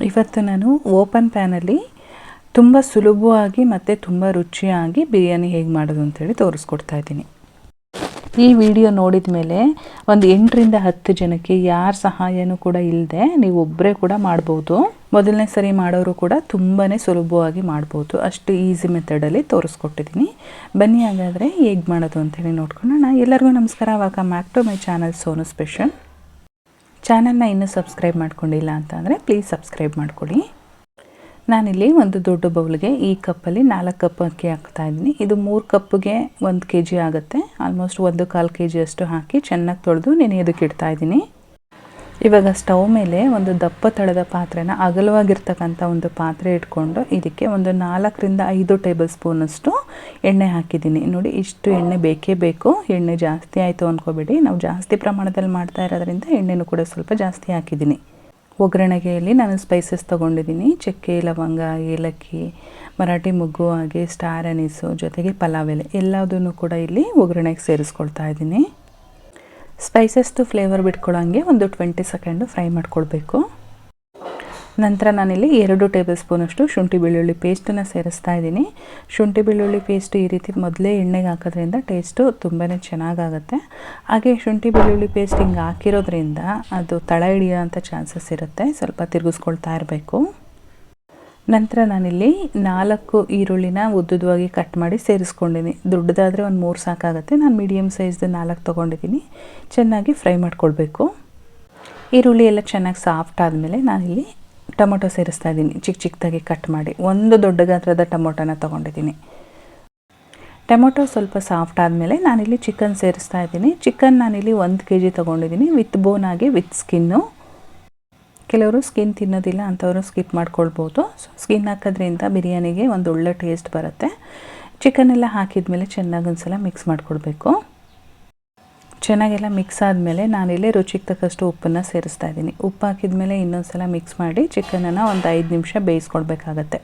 ಇವತ್ತು ನಾನು ಓಪನ್ ಪ್ಯಾನಲ್ಲಿ ತುಂಬ ಸುಲಭವಾಗಿ ಮತ್ತು ತುಂಬ ರುಚಿಯಾಗಿ ಬಿರಿಯಾನಿ ಹೇಗೆ ಮಾಡೋದು ಅಂತೇಳಿ ತೋರಿಸ್ಕೊಡ್ತಾ ಇದ್ದೀನಿ. ಈ ವಿಡಿಯೋ ನೋಡಿದ ಮೇಲೆ ಒಂದು 8ರಿಂದ 10 ಜನಕ್ಕೆ ಯಾರ ಸಹಾಯನೂ ಕೂಡ ಇಲ್ಲದೆ ನೀವು ಒಬ್ಬರೇ ಕೂಡ ಮಾಡ್ಬೋದು. ಮೊದಲನೇ ಸರಿ ಮಾಡೋರು ಕೂಡ ತುಂಬಾ ಸುಲಭವಾಗಿ ಮಾಡ್ಬೋದು. ಅಷ್ಟು ಈಸಿ ಮೆಥಡಲ್ಲಿ ತೋರಿಸ್ಕೊಟ್ಟಿದ್ದೀನಿ. ಬನ್ನಿ ಹಾಗಾದರೆ ಹೇಗೆ ಮಾಡೋದು ಅಂತೇಳಿ ನೋಡ್ಕೊಳ್ಳೋಣ. ಎಲ್ಲರಿಗೂ ನಮಸ್ಕಾರ. Welcome back to my channel Sonu special. ಚಾನಲ್ನ ಇನ್ನೂ ಸಬ್ಸ್ಕ್ರೈಬ್ ಮಾಡ್ಕೊಂಡಿಲ್ಲ ಅಂತಂದರೆ ಪ್ಲೀಸ್ ಸಬ್ಸ್ಕ್ರೈಬ್ ಮಾಡ್ಕೊಳ್ಳಿ. ನಾನಿಲ್ಲಿ ಒಂದು ದೊಡ್ಡ ಬೌಲ್ಗೆ ಈ ಕಪ್ಪಲ್ಲಿ 4 ಕಪ್ ಅಕ್ಕಿ ಹಾಕ್ತಾಯಿದ್ದೀನಿ. ಇದು 3 ಕಪ್ಗೆ 1 kg ಆಗುತ್ತೆ. ಆಲ್ಮೋಸ್ಟ್ 1/4 kg ಅಷ್ಟು ಹಾಕಿ ಚೆನ್ನಾಗಿ ತೊಳೆದು ನೆನೆಯೋದಕ್ಕೆ ಇಡ್ತಾಯಿದ್ದೀನಿ. ಇವಾಗ ಸ್ಟವ್ ಮೇಲೆ ಒಂದು ದಪ್ಪ ತಳದ ಪಾತ್ರೆನ ಅಗಲವಾಗಿರ್ತಕ್ಕಂಥ ಒಂದು ಪಾತ್ರೆ ಇಟ್ಕೊಂಡು ಇದಕ್ಕೆ ಒಂದು 4ರಿಂದ 5 ಟೇಬಲ್ ಸ್ಪೂನಷ್ಟು ಎಣ್ಣೆ ಹಾಕಿದ್ದೀನಿ. ನೋಡಿ, ಇಷ್ಟು ಎಣ್ಣೆ ಬೇಕೇ ಬೇಕು. ಎಣ್ಣೆ ಜಾಸ್ತಿ ಆಯಿತು ಅಂದ್ಕೋಬೇಡಿ. ನಾವು ಜಾಸ್ತಿ ಪ್ರಮಾಣದಲ್ಲಿ ಮಾಡ್ತಾ ಇರೋದ್ರಿಂದ ಎಣ್ಣೆನೂ ಕೂಡ ಸ್ವಲ್ಪ ಜಾಸ್ತಿ ಹಾಕಿದ್ದೀನಿ. ಒಗ್ಗರಣೆಗೆಯಲ್ಲಿ ನಾನು ಸ್ಪೈಸಸ್ ತೊಗೊಂಡಿದ್ದೀನಿ. ಚಕ್ಕೆ, ಲವಂಗ, ಏಲಕ್ಕಿ, ಮರಾಠಿ ಮೊಗ್ಗು, ಹಾಗೆ ಸ್ಟಾರ್ ಅನೀಸು, ಜೊತೆಗೆ ಪಲಾವ್ ಎಲೆ ಎಲ್ಲದನ್ನು ಕೂಡ ಇಲ್ಲಿ ಒಗ್ಗರಣೆಗೆ ಸೇರಿಸ್ಕೊಳ್ತಾ ಇದ್ದೀನಿ. ಸ್ಪೈಸಸ್ದು ಫ್ಲೇವರ್ ಬಿಟ್ಕೊಳ್ಳೋಂಗೆ ಒಂದು 20 ಸೆಕೆಂಡು ಫ್ರೈ ಮಾಡ್ಕೊಳ್ಬೇಕು. ನಂತರ ನಾನಿಲ್ಲಿ 2 ಟೇಬಲ್ ಸ್ಪೂನಷ್ಟು ಶುಂಠಿ ಬೆಳ್ಳುಳ್ಳಿ ಪೇಸ್ಟನ್ನು ಸೇರಿಸ್ತಾ ಇದ್ದೀನಿ. ಶುಂಠಿ ಬೆಳ್ಳುಳ್ಳಿ ಪೇಸ್ಟ್ ಈ ರೀತಿ ಮೊದಲೇ ಎಣ್ಣೆಗೆ ಹಾಕೋದ್ರಿಂದ ಟೇಸ್ಟು ತುಂಬಾ ಚೆನ್ನಾಗಾಗುತ್ತೆ. ಹಾಗೆ ಶುಂಠಿ ಬೆಳ್ಳುಳ್ಳಿ ಪೇಸ್ಟ್ ಹಿಂಗೆ ಹಾಕಿರೋದ್ರಿಂದ ಅದು ತಳ ಹಿಡಿಯೋಂಥ ಚಾನ್ಸಸ್ ಇರುತ್ತೆ. ಸ್ವಲ್ಪ ತಿರುಗಿಸ್ಕೊಳ್ತಾ ಇರಬೇಕು. ನಂತರ ನಾನಿಲ್ಲಿ 4 ಈರುಳ್ಳಿನ ಉದ್ದುದವಾಗಿ ಕಟ್ ಮಾಡಿ ಸೇರಿಸ್ಕೊಂಡಿದ್ದೀನಿ. ದೊಡ್ಡದಾದರೆ ಒಂದು 3 ಸಾಕಾಗುತ್ತೆ. ನಾನು ಮೀಡಿಯಮ್ ಸೈಜ್ದು 4 ತೊಗೊಂಡಿದ್ದೀನಿ. ಚೆನ್ನಾಗಿ ಫ್ರೈ ಮಾಡ್ಕೊಳ್ಬೇಕು. ಈರುಳ್ಳಿ ಎಲ್ಲ ಚೆನ್ನಾಗಿ ಸಾಫ್ಟ್ ಆದಮೇಲೆ ನಾನಿಲ್ಲಿ ಟೊಮೊಟೊ ಸೇರಿಸ್ತಾ ಇದ್ದೀನಿ. ಚಿಕ್ಕದಾಗಿ ಕಟ್ ಮಾಡಿ ಒಂದು ದೊಡ್ಡ ಗಾತ್ರದ ಟೊಮೊಟೊನ ತೊಗೊಂಡಿದ್ದೀನಿ. ಟೊಮೊಟೊ ಸ್ವಲ್ಪ ಸಾಫ್ಟ್ ಆದಮೇಲೆ ನಾನಿಲ್ಲಿ ಚಿಕನ್ ಸೇರಿಸ್ತಾ ಇದ್ದೀನಿ. ಚಿಕನ್ ನಾನಿಲ್ಲಿ 1 kg ತೊಗೊಂಡಿದ್ದೀನಿ. ವಿತ್ ಬೋನ್ ಆಗಿ ವಿತ್ ಸ್ಕಿನ್ನು. ಕೆಲವರು ಸ್ಕಿನ್ ತಿನ್ನೋದಿಲ್ಲ, ಅಂಥವರು ಸ್ಕಿಪ್ ಮಾಡ್ಕೊಳ್ಬೋದು. ಸ್ಕಿನ್ ಹಾಕೋದ್ರಿಂದ ಬಿರಿಯಾನಿಗೆ ಒಂದು ಒಳ್ಳೆ ಟೇಸ್ಟ್ ಬರುತ್ತೆ. ಚಿಕನೆಲ್ಲ ಹಾಕಿದ ಮೇಲೆ ಚೆನ್ನಾಗಿ ಒಂದ್ಸಲ ಮಿಕ್ಸ್ ಮಾಡ್ಕೊಳ್ಬೇಕು. ಚೆನ್ನಾಗೆಲ್ಲ ಮಿಕ್ಸ್ ಆದಮೇಲೆ ನಾನಿಲ್ಲಿ ರುಚಿಗೆ ತಕ್ಕಷ್ಟು ಉಪ್ಪನ್ನು ಸೇರಿಸ್ತಾ ಇದ್ದೀನಿ. ಉಪ್ಪು ಹಾಕಿದ ಮೇಲೆ ಇನ್ನೊಂದು ಸಲ ಮಿಕ್ಸ್ ಮಾಡಿ ಚಿಕನನ್ನು ಒಂದು 5 ನಿಮಿಷ ಬೇಯಿಸ್ಕೊಳ್ಬೇಕಾಗತ್ತೆ.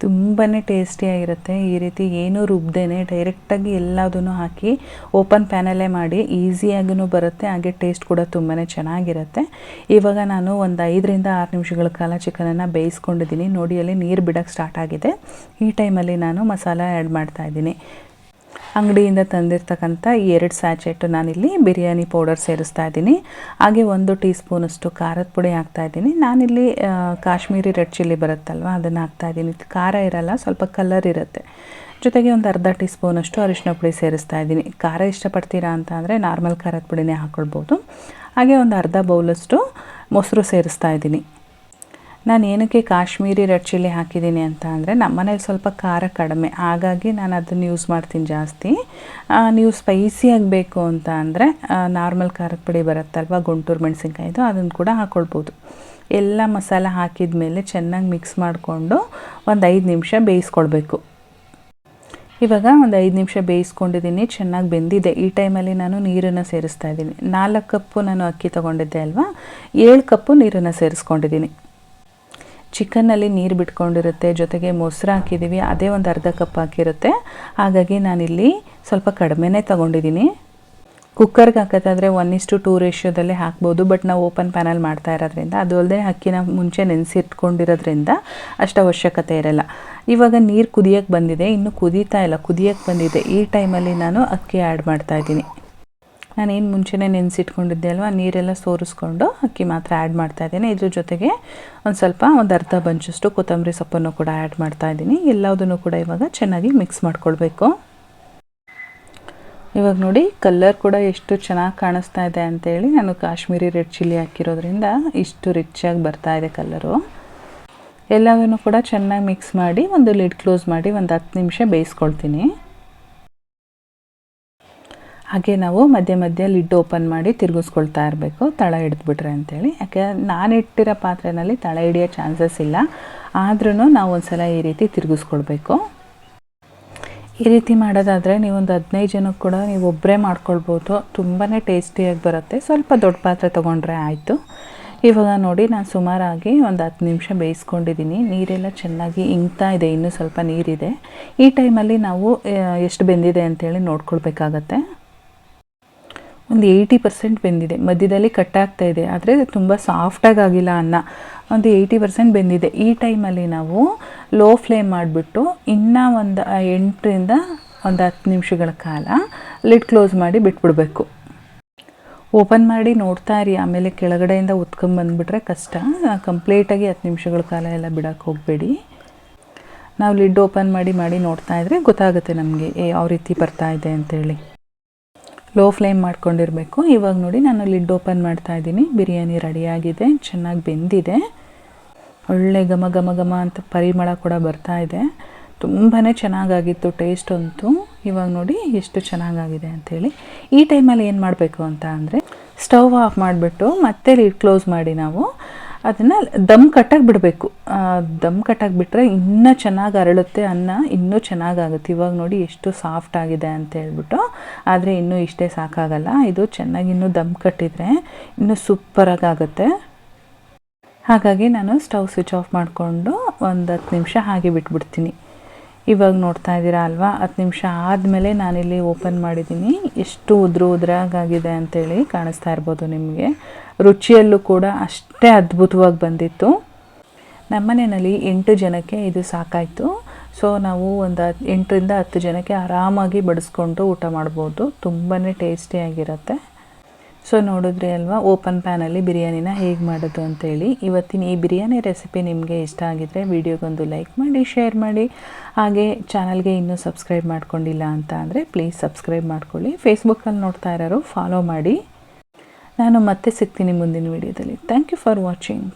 ತುಂಬಾ ಟೇಸ್ಟಿಯಾಗಿರುತ್ತೆ. ಈ ರೀತಿ ಏನೂ ರುಬ್ದೇನೆ ಡೈರೆಕ್ಟಾಗಿ ಎಲ್ಲದನ್ನು ಹಾಕಿ ಓಪನ್ ಪ್ಯಾನಲ್ಲೇ ಮಾಡಿ ಈಸಿಯಾಗೂ ಬರುತ್ತೆ. ಹಾಗೆ ಟೇಸ್ಟ್ ಕೂಡ ತುಂಬಾ ಚೆನ್ನಾಗಿರುತ್ತೆ. ಇವಾಗ ನಾನು ಒಂದು 5ರಿಂದ 6 ನಿಮಿಷಗಳ ಕಾಲ ಚಿಕನನ್ನು ಬೇಯಿಸ್ಕೊಂಡಿದ್ದೀನಿ. ನೋಡಿ, ಅಲ್ಲಿ ನೀರು ಬಿಡೋಕ್ಕೆ ಸ್ಟಾರ್ಟ್ ಆಗಿದೆ. ಈ ಟೈಮಲ್ಲಿ ನಾನು ಮಸಾಲ ಆ್ಯಡ್ ಮಾಡ್ತಾಯಿದ್ದೀನಿ. ಅಂಗಡಿಯಿಂದ ತಂದಿರ್ತಕ್ಕಂಥ 2 ಸ್ಯಾಚೆಟ್ ನಾನಿಲ್ಲಿ ಬಿರಿಯಾನಿ ಪೌಡರ್ ಸೇರಿಸ್ತಾ ಇದ್ದೀನಿ. ಹಾಗೆ 1 ಟೀ ಸ್ಪೂನಷ್ಟು ಖಾರದ ಪುಡಿ ಹಾಕ್ತಾಯಿದ್ದೀನಿ. ನಾನಿಲ್ಲಿ ಕಾಶ್ಮೀರಿ ರೆಡ್ ಚಿಲ್ಲಿ ಬರುತ್ತಲ್ವ, ಅದನ್ನು ಹಾಕ್ತಾಯಿದ್ದೀನಿ. ಖಾರ ಇರಲ್ಲ, ಸ್ವಲ್ಪ ಕಲರ್ ಇರುತ್ತೆ. ಜೊತೆಗೆ ಒಂದು ಅರ್ಧ ಟೀ ಸ್ಪೂನಷ್ಟು ಅರಿಶಿನ ಪುಡಿ ಸೇರಿಸ್ತಾ ಇದ್ದೀನಿ. ಖಾರ ಇಷ್ಟಪಡ್ತೀರಾ ಅಂತ ಅಂದರೆ ನಾರ್ಮಲ್ ಖಾರದ ಪುಡಿನೇ ಹಾಕ್ಕೊಳ್ಬೋದು. ಹಾಗೆ ಒಂದು ಅರ್ಧ ಬೌಲಷ್ಟು ಮೊಸರು ಸೇರಿಸ್ತಾ ಇದ್ದೀನಿ. ನಾನು ಏನಕ್ಕೆ ಕಾಶ್ಮೀರಿ ರೆಡ್ ಚಿಲ್ಲಿ ಹಾಕಿದ್ದೀನಿ ಅಂತ ಅಂದರೆ ನಮ್ಮ ಮನೇಲಿ ಸ್ವಲ್ಪ ಖಾರ ಕಡಿಮೆ, ಹಾಗಾಗಿ ನಾನು ಅದನ್ನು ಯೂಸ್ ಮಾಡ್ತೀನಿ ಜಾಸ್ತಿ. ನೀವು ಸ್ಪೈಸಿ ಆಗಬೇಕು ಅಂತ ಅಂದರೆ ನಾರ್ಮಲ್ ಖಾರದ ಪುಡಿ ಬರುತ್ತಲ್ವ, ಗುಂಟೂರು ಮೆಣಸಿನ್ಕಾಯಿದು, ಅದನ್ನು ಕೂಡ ಹಾಕ್ಕೊಳ್ಬೋದು. ಎಲ್ಲ ಮಸಾಲ ಹಾಕಿದ ಮೇಲೆ ಚೆನ್ನಾಗಿ ಮಿಕ್ಸ್ ಮಾಡಿಕೊಂಡು ಒಂದು 5 ನಿಮಿಷ ಬೇಯಿಸ್ಕೊಳ್ಬೇಕು. ಇವಾಗ ಒಂದು 5 ನಿಮಿಷ ಬೇಯಿಸ್ಕೊಂಡಿದ್ದೀನಿ. ಚೆನ್ನಾಗಿ ಬೆಂದಿದೆ. ಈ ಟೈಮಲ್ಲಿ ನಾನು ನೀರನ್ನು ಸೇರಿಸ್ತಾ ಇದ್ದೀನಿ. 4 ಕಪ್ಪು ನಾನು ಅಕ್ಕಿ ತೊಗೊಂಡಿದ್ದೆ ಅಲ್ವಾ, 7 ಕಪ್ಪು ನೀರನ್ನು ಸೇರಿಸ್ಕೊಂಡಿದ್ದೀನಿ. ಚಿಕನ್ನಲ್ಲಿ ನೀರು ಬಿಟ್ಕೊಂಡಿರುತ್ತೆ, ಜೊತೆಗೆ ಮೊಸರು ಹಾಕಿದ್ದೀವಿ, ಅದೇ ಒಂದು ಅರ್ಧ ಕಪ್ ಹಾಕಿರುತ್ತೆ. ಹಾಗಾಗಿ ನಾನಿಲ್ಲಿ ಸ್ವಲ್ಪ ಕಡಿಮೆನೇ ತೊಗೊಂಡಿದ್ದೀನಿ. ಕುಕ್ಕರ್ಗೆ ಹಾಕೋದಾದರೆ 1:2 ರೇಷಿಯೋದಲ್ಲೇ ಹಾಕ್ಬೋದು. ಬಟ್ ನಾವು ಓಪನ್ ಪ್ಯಾನಲ್ಲಿ ಮಾಡ್ತಾ ಇರೋದ್ರಿಂದ, ಅದು ಅಲ್ಲದೆ ಅಕ್ಕಿನ ಮುಂಚೆ ನೆನೆಸಿಟ್ಕೊಂಡಿರೋದ್ರಿಂದ ಅಷ್ಟು ಅವಶ್ಯಕತೆ ಇರಲ್ಲ. ಇವಾಗ ನೀರು ಕುದಿಯೋಕ್ಕೆ ಬಂದಿದೆ, ಇನ್ನೂ ಕುದೀತಾ ಇಲ್ಲ, ಕುದಿಯೋಕ್ಕೆ ಬಂದಿದೆ. ಈ ಟೈಮಲ್ಲಿ ನಾನು ಅಕ್ಕಿ ಆ್ಯಡ್ ಮಾಡ್ತಾಯಿದ್ದೀನಿ. ನಾನೇನು ಮುಂಚೆನೇ ನೆನೆಸಿಟ್ಕೊಂಡಿದ್ದೆ ಅಲ್ವಾ, ನೀರೆಲ್ಲ ಸೋರಿಸ್ಕೊಂಡು ಅಕ್ಕಿ ಮಾತ್ರ ಆ್ಯಡ್ ಮಾಡ್ತಾಯಿದ್ದೀನಿ. ಇದ್ರ ಜೊತೆಗೆ ಒಂದು ಅರ್ಧ ಬಂಚಷ್ಟು ಕೊತ್ತಂಬರಿ ಸೊಪ್ಪನ್ನು ಕೂಡ ಆ್ಯಡ್ ಮಾಡ್ತಾಯಿದ್ದೀನಿ. ಎಲ್ಲದನ್ನು ಕೂಡ ಇವಾಗ ಚೆನ್ನಾಗಿ ಮಿಕ್ಸ್ ಮಾಡ್ಕೊಳ್ಬೇಕು. ಇವಾಗ ನೋಡಿ, ಕಲರ್ ಕೂಡ ಎಷ್ಟು ಚೆನ್ನಾಗಿ ಕಾಣಿಸ್ತಾ ಇದೆ ಅಂತೇಳಿ. ನಾನು ಕಾಶ್ಮೀರಿ ರೆಡ್ ಚಿಲ್ಲಿ ಹಾಕಿರೋದ್ರಿಂದ ಇಷ್ಟು ರಿಚಾಗಿ ಬರ್ತಾ ಇದೆ ಕಲರು. ಎಲ್ಲವನ್ನೂ ಕೂಡ ಚೆನ್ನಾಗಿ ಮಿಕ್ಸ್ ಮಾಡಿ ಒಂದು ಲಿಡ್ ಕ್ಲೋಸ್ ಮಾಡಿ ಒಂದು 10 ನಿಮಿಷ ಬೇಯಿಸ್ಕೊಳ್ತೀನಿ. ಹಾಗೆ ನಾವು ಮಧ್ಯೆ ಲಿಡ್ ಓಪನ್ ಮಾಡಿ ತಿರುಗಿಸ್ಕೊಳ್ತಾ ಇರಬೇಕು, ತಳ ಹಿಡಿದ್ಬಿಟ್ರೆ ಅಂತೇಳಿ. ಯಾಕೆ ನಾನು ಇಟ್ಟಿರೋ ಪಾತ್ರೆಯಲ್ಲಿ ತಳ ಹಿಡಿಯೋ ಚಾನ್ಸಸ್ ಇಲ್ಲ, ಆದ್ರೂ ನಾವು ಒಂದ್ಸಲ ಈ ರೀತಿ ತಿರುಗಿಸ್ಕೊಳ್ಬೇಕು. ಈ ರೀತಿ ಮಾಡೋದಾದರೆ ನೀವೊಂದು 15 ಜನಕ್ಕೆ ಕೂಡ ನೀವು ಒಬ್ಬರೇ ಮಾಡ್ಕೊಳ್ಬೋದು. ತುಂಬಾ ಟೇಸ್ಟಿಯಾಗಿ ಬರುತ್ತೆ. ಸ್ವಲ್ಪ ದೊಡ್ಡ ಪಾತ್ರೆ ತೊಗೊಂಡ್ರೆ ಆಯಿತು. ಇವಾಗ ನೋಡಿ, ನಾನು ಸುಮಾರಾಗಿ ಒಂದು 10 ನಿಮಿಷ ಬೇಯಿಸ್ಕೊಂಡಿದ್ದೀನಿ. ನೀರೆಲ್ಲ ಚೆನ್ನಾಗಿ ಇಂಗ್ತಾ ಇದೆ, ಇನ್ನೂ ಸ್ವಲ್ಪ ನೀರಿದೆ. ಈ ಟೈಮಲ್ಲಿ ನಾವು ಎಷ್ಟು ಬೆಂದಿದೆ ಅಂತೇಳಿ ನೋಡ್ಕೊಳ್ಬೇಕಾಗತ್ತೆ. ಒಂದು 80% ಬೆಂದಿದೆ. ಮಧ್ಯದಲ್ಲಿ ಕಟ್ಟಾಗ್ತಾ ಇದೆ, ಆದರೆ ತುಂಬ ಸಾಫ್ಟಾಗಿ ಆಗಿಲ್ಲ ಅನ್ನ. ಒಂದು 80% ಬೆಂದಿದೆ. ಈ ಟೈಮಲ್ಲಿ ನಾವು ಲೋ ಫ್ಲೇಮ್ ಮಾಡಿಬಿಟ್ಟು ಇನ್ನೂ ಒಂದು 8ರಿಂದ ಒಂದು 10 ನಿಮಿಷಗಳ ಕಾಲ ಲಿಡ್ ಕ್ಲೋಸ್ ಮಾಡಿ ಬಿಟ್ಬಿಡಬೇಕು. ಓಪನ್ ಮಾಡಿ ನೋಡ್ತಾ ಇರಿ, ಆಮೇಲೆ ಕೆಳಗಡೆಯಿಂದ ಉತ್ಕೊಂಬಂದುಬಿಟ್ರೆ ಕಷ್ಟ. ಕಂಪ್ಲೀಟಾಗಿ 10 ನಿಮಿಷಗಳ ಕಾಲ ಎಲ್ಲ ಬಿಡೋಕ್ಕೆ ಹೋಗಬೇಡಿ. ನಾವು ಲಿಡ್ ಓಪನ್ ಮಾಡಿ ನೋಡ್ತಾ ಇದ್ದರೆ ಗೊತ್ತಾಗುತ್ತೆ ನಮಗೆ ಯಾವ ರೀತಿ ಬರ್ತಾ ಇದೆ ಅಂತೇಳಿ. ಲೋ ಫ್ಲೇಮ್ ಮಾಡ್ಕೊಂಡಿರಬೇಕು. ಇವಾಗ ನೋಡಿ ನಾನು ಲಿಡ್ ಓಪನ್ ಮಾಡ್ತಾ ಇದ್ದೀನಿ. ಬಿರಿಯಾನಿ ರೆಡಿಯಾಗಿದೆ, ಚೆನ್ನಾಗಿ ಬೆಂದಿದೆ, ಒಳ್ಳೆ ಘಮ ಘಮ ಘಮ ಅಂತ ಪರಿಮಳ ಕೂಡ ಬರ್ತಾ ಇದೆ. ತುಂಬಾ ಚೆನ್ನಾಗಾಗಿತ್ತು ಟೇಸ್ಟ್ ಅಂತೂ. ಇವಾಗ ನೋಡಿ ಎಷ್ಟು ಚೆನ್ನಾಗಾಗಿದೆ ಅಂಥೇಳಿ. ಈ ಟೈಮಲ್ಲಿ ಏನು ಮಾಡಬೇಕು ಅಂತ ಅಂದರೆ ಸ್ಟವ್ ಆಫ್ ಮಾಡಿಬಿಟ್ಟು ಮತ್ತೆ ಲಿಡ್ ಕ್ಲೋಸ್ ಮಾಡಿ ನಾವು ಅದನ್ನು ದಮ್ ಕಟ್ಟಾಗಿ ಬಿಡಬೇಕು. ದಮ್ ಕಟ್ಟಾಗಿ ಬಿಟ್ಟರೆ ಇನ್ನೂ ಚೆನ್ನಾಗಿ ಅರಳುತ್ತೆ, ಅನ್ನ ಇನ್ನೂ ಚೆನ್ನಾಗಾಗುತ್ತೆ. ಇವಾಗ ನೋಡಿ ಎಷ್ಟು ಸಾಫ್ಟ್ ಆಗಿದೆ ಅಂತ ಹೇಳ್ಬಿಟ್ಟು. ಆದರೆ ಇನ್ನೂ ಇಷ್ಟೇ ಸಾಕಾಗಲ್ಲ, ಇದು ಚೆನ್ನಾಗಿ ಇನ್ನೂ ದಮ್ ಕಟ್ಟಿದರೆ ಇನ್ನೂ ಸೂಪರಾಗಿ ಆಗುತ್ತೆ. ಹಾಗಾಗಿ ನಾನು ಸ್ಟವ್ ಸ್ವಿಚ್ ಆಫ್ ಮಾಡಿಕೊಂಡು ಒಂದು 10 ನಿಮಿಷ ಹಾಗೆ ಬಿಟ್ಬಿಡ್ತೀನಿ. ಇವಾಗ ನೋಡ್ತಾ ಇದ್ದೀರಾ ಅಲ್ವಾ, 10 ನಿಮಿಷ ಆದಮೇಲೆ ನಾನಿಲ್ಲಿ ಓಪನ್ ಮಾಡಿದ್ದೀನಿ. ಎಷ್ಟು ಉದ್ರಾಗಾಗಿದೆ ಅಂತೇಳಿ ಕಾಣಿಸ್ತಾ ಇರ್ಬೋದು ನಿಮಗೆ. ರುಚಿಯಲ್ಲೂ ಕೂಡ ಅಷ್ಟೇ ಅದ್ಭುತವಾಗಿ ಬಂದಿತ್ತು. ನಮ್ಮನೆಯಲ್ಲಿ 8 ಜನಕ್ಕೆ ಇದು ಸಾಕಾಯಿತು. ಸೊ ನಾವು ಒಂದು 8ರಿಂದ 10 ಜನಕ್ಕೆ ಆರಾಮಾಗಿ ಬಡಿಸ್ಕೊಂಡು ಊಟ ಮಾಡ್ಬೋದು. ತುಂಬಾ ಟೇಸ್ಟಿಯಾಗಿರುತ್ತೆ. ಸೊ ನೋಡಿದ್ರಿ ಅಲ್ವಾ ಓಪನ್ ಪ್ಯಾನಲ್ಲಿ ಬಿರಿಯಾನಿನ ಹೇಗೆ ಮಾಡೋದು ಅಂತೇಳಿ. ಇವತ್ತಿನ ಈ ಬಿರಿಯಾನಿ ರೆಸಿಪಿ ನಿಮಗೆ ಇಷ್ಟ ಆಗಿದರೆ ವಿಡಿಯೋಗೊಂದು ಲೈಕ್ ಮಾಡಿ, ಶೇರ್ ಮಾಡಿ. ಹಾಗೆ ಚಾನಲ್ಗೆ ಇನ್ನೂ ಸಬ್ಸ್ಕ್ರೈಬ್ ಮಾಡ್ಕೊಂಡಿಲ್ಲ ಅಂತ ಅಂದರೆ ಪ್ಲೀಸ್ ಸಬ್ಸ್ಕ್ರೈಬ್ ಮಾಡ್ಕೊಳ್ಳಿ. ಫೇಸ್ಬುಕ್ಕಲ್ಲಿ ನೋಡ್ತಾ ಇರೋರು ಫಾಲೋ ಮಾಡಿ. ನಾನು ಮತ್ತೆ ಸಿಗ್ತೀನಿ ಮುಂದಿನ ವಿಡಿಯೋದಲ್ಲಿ. Thank you for watching.